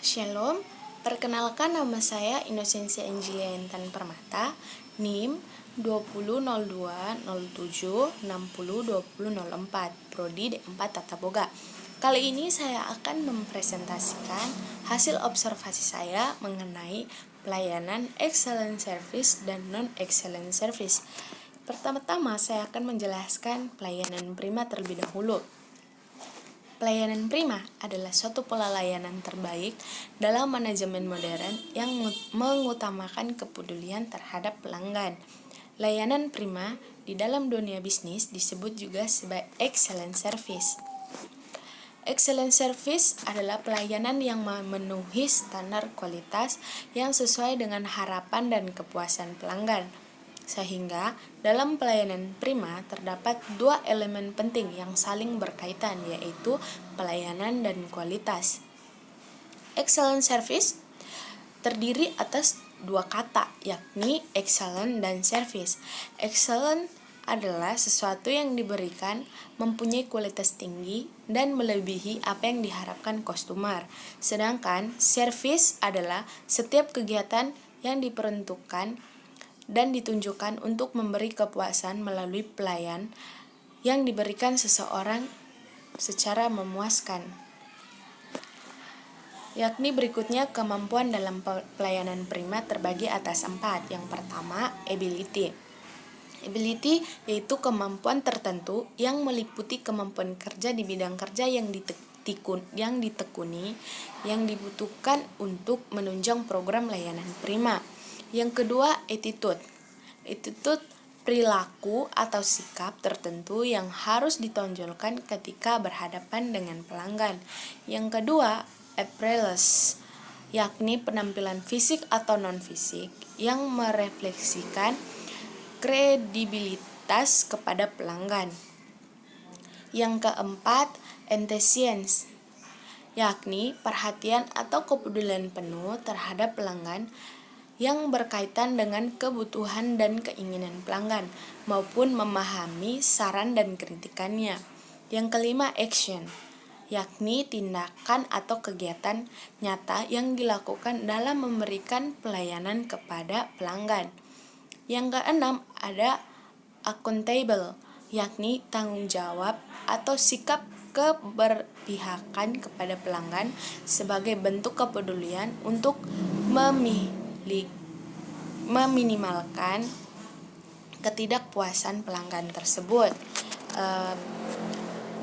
Shalom, perkenalkan nama saya Inosensia Angelia Intan Permata, NIM 200207602004, Prodi D4 Tata Boga. Kali ini saya akan mempresentasikan hasil observasi saya mengenai pelayanan excellent service dan non-excellent service. Pertama-tama saya akan menjelaskan pelayanan prima terlebih dahulu. Pelayanan prima adalah suatu pola layanan terbaik dalam manajemen modern yang mengutamakan kepedulian terhadap pelanggan. Layanan prima di dalam dunia bisnis disebut juga sebagai excellent service. Excellent service adalah pelayanan yang memenuhi standar kualitas yang sesuai dengan harapan dan kepuasan pelanggan. Sehingga dalam pelayanan prima terdapat dua elemen penting yang saling berkaitan, yaitu pelayanan dan kualitas. Excellent service terdiri atas dua kata, yakni excellent dan service. Excellent adalah sesuatu yang diberikan mempunyai kualitas tinggi dan melebihi apa yang diharapkan customer. Sedangkan service adalah setiap kegiatan yang diperuntukkan dan ditunjukkan untuk memberi kepuasan melalui pelayan yang diberikan seseorang secara memuaskan. Yakni berikutnya kemampuan dalam pelayanan prima terbagi atas 4. Yang pertama, ability. Ability yaitu kemampuan tertentu yang meliputi kemampuan kerja di bidang kerja yang ditekuni yang dibutuhkan untuk menunjang program layanan prima. Yang kedua, attitude. Attitude perilaku atau sikap tertentu yang harus ditonjolkan ketika berhadapan dengan pelanggan. Yang kedua, appearance, yakni penampilan fisik atau non-fisik yang merefleksikan kredibilitas kepada pelanggan. Yang keempat, enthusiasm, yakni perhatian atau kepedulian penuh terhadap pelanggan yang berkaitan dengan kebutuhan dan keinginan pelanggan maupun memahami saran dan kritikannya. Yang kelima, action, yakni tindakan atau kegiatan nyata yang dilakukan dalam memberikan pelayanan kepada pelanggan. Yang keenam, ada accountable, yakni tanggung jawab atau sikap keberpihakan kepada pelanggan sebagai bentuk kepedulian untuk meminimalkan ketidakpuasan pelanggan tersebut.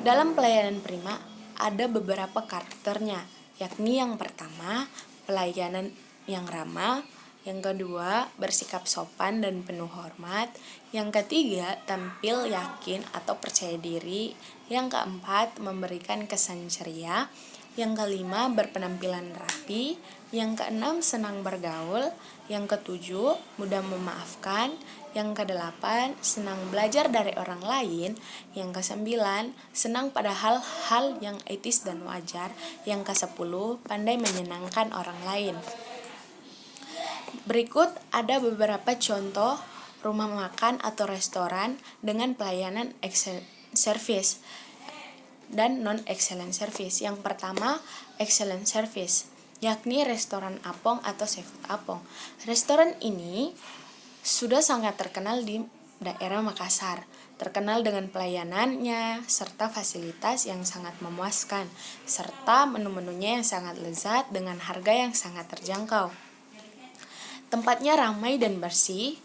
Dalam pelayanan prima ada beberapa karakternya, yakni yang pertama, pelayanan yang ramah. Yang kedua, bersikap sopan dan penuh hormat. Yang ketiga, tampil yakin atau percaya diri. Yang keempat, memberikan kesan ceria. Yang kelima, berpenampilan rapi. Yang keenam, senang bergaul. Yang ketujuh, mudah memaafkan. Yang kedelapan, senang belajar dari orang lain. Yang kesembilan, senang pada hal-hal yang etis dan wajar. Yang kesepuluh, pandai menyenangkan orang lain. Berikut ada beberapa contoh rumah makan atau restoran dengan pelayanan excellent service dan non-excellent service. Yang pertama, excellent service, yakni restoran Apong atau Seafood Apong. Restoran ini sudah sangat terkenal di daerah Makassar, terkenal dengan pelayanannya serta fasilitas yang sangat memuaskan, serta menu-menunya yang sangat lezat dengan harga yang sangat terjangkau. Tempatnya ramai dan bersih.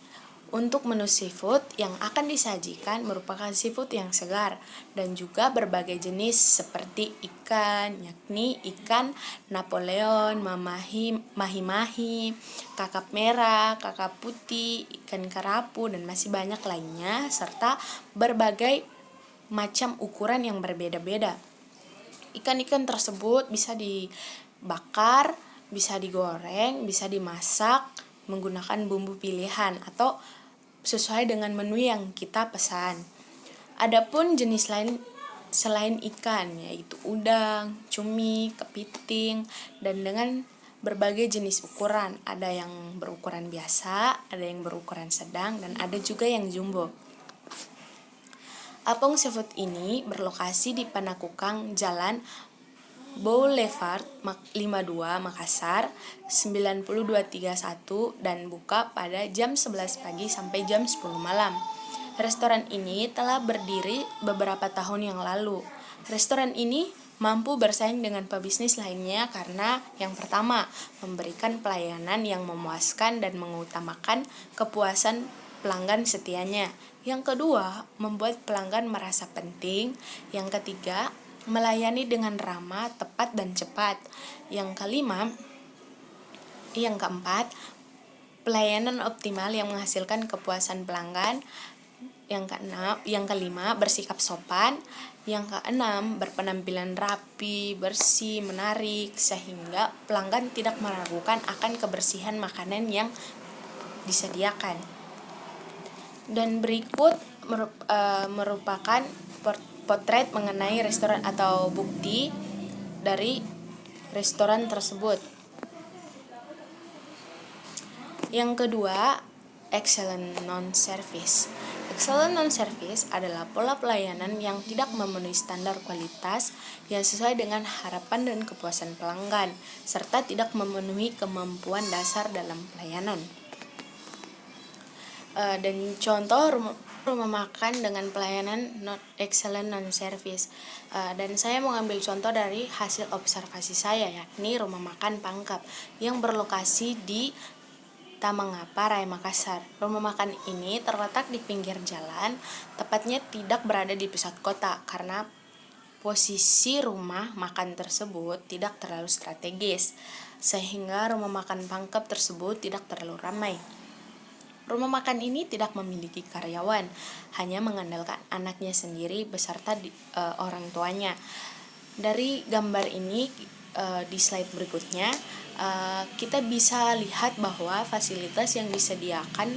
Untuk menu seafood yang akan disajikan merupakan seafood yang segar dan juga berbagai jenis seperti ikan, yakni ikan Napoleon, mahi-mahi, kakap merah, kakap putih, ikan kerapu, dan masih banyak lainnya, serta berbagai macam ukuran yang berbeda-beda. Ikan-ikan tersebut bisa dibakar, bisa digoreng, bisa dimasak menggunakan bumbu pilihan atau sesuai dengan menu yang kita pesan. Adapun jenis lain selain ikan, yaitu udang, cumi, kepiting, dan dengan berbagai jenis ukuran. Ada yang berukuran biasa, ada yang berukuran sedang, dan ada juga yang jumbo. Apong Seafood ini berlokasi di Panakukang, Jalan Boulevard 52 Makassar 9231 dan buka pada jam 11 pagi sampai jam 10 malam. Restoran ini telah berdiri beberapa tahun yang lalu. Restoran ini mampu bersaing dengan pebisnis lainnya karena yang pertama, memberikan pelayanan yang memuaskan dan mengutamakan kepuasan pelanggan setianya. Yang kedua, membuat pelanggan merasa penting. Yang ketiga, melayani dengan ramah, tepat, dan cepat. Yang keempat, pelayanan optimal yang menghasilkan kepuasan pelanggan. Yang kelima, bersikap sopan. Yang keenam, berpenampilan rapi, bersih, menarik, sehingga pelanggan tidak meragukan akan kebersihan makanan yang disediakan. Dan berikut merupakan potret mengenai restoran atau bukti dari restoran tersebut. Yang kedua, excellent non-service. Excellent non-service adalah pola pelayanan yang tidak memenuhi standar kualitas yang sesuai dengan harapan dan kepuasan pelanggan, serta tidak memenuhi kemampuan dasar dalam pelayanan. Dan contoh rumah makan dengan pelayanan excellent non-service. Dan saya mau ambil contoh dari hasil observasi saya, yakni rumah makan Pangkep yang berlokasi di Tamangapa, Raya Makassar. Rumah makan ini terletak di pinggir jalan, tepatnya tidak berada di pusat kota karena posisi rumah makan tersebut tidak terlalu strategis, sehingga rumah makan Pangkep tersebut tidak terlalu ramai. Rumah makan ini tidak memiliki karyawan, hanya mengandalkan anaknya sendiri beserta orang tuanya. Dari gambar ini di slide berikutnya, kita bisa lihat bahwa fasilitas yang disediakan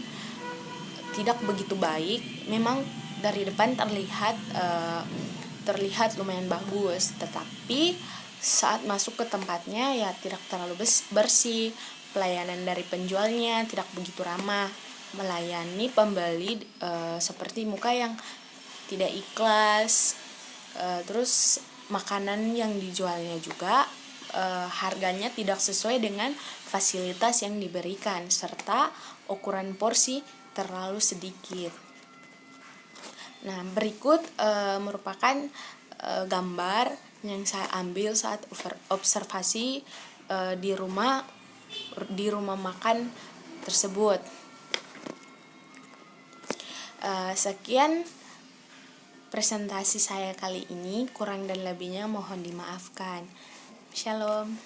tidak begitu baik. Memang dari depan terlihat lumayan bagus, tetapi saat masuk ke tempatnya ya tidak terlalu bersih. Pelayanan dari penjualnya tidak begitu ramah, melayani pembeli seperti muka yang tidak ikhlas. Terus makanan yang dijualnya juga harganya tidak sesuai dengan fasilitas yang diberikan, serta ukuran porsi terlalu sedikit. Nah, berikut merupakan gambar yang saya ambil saat observasi di rumah makan tersebut. Sekian presentasi saya kali ini, kurang dan lebihnya mohon dimaafkan. Shalom.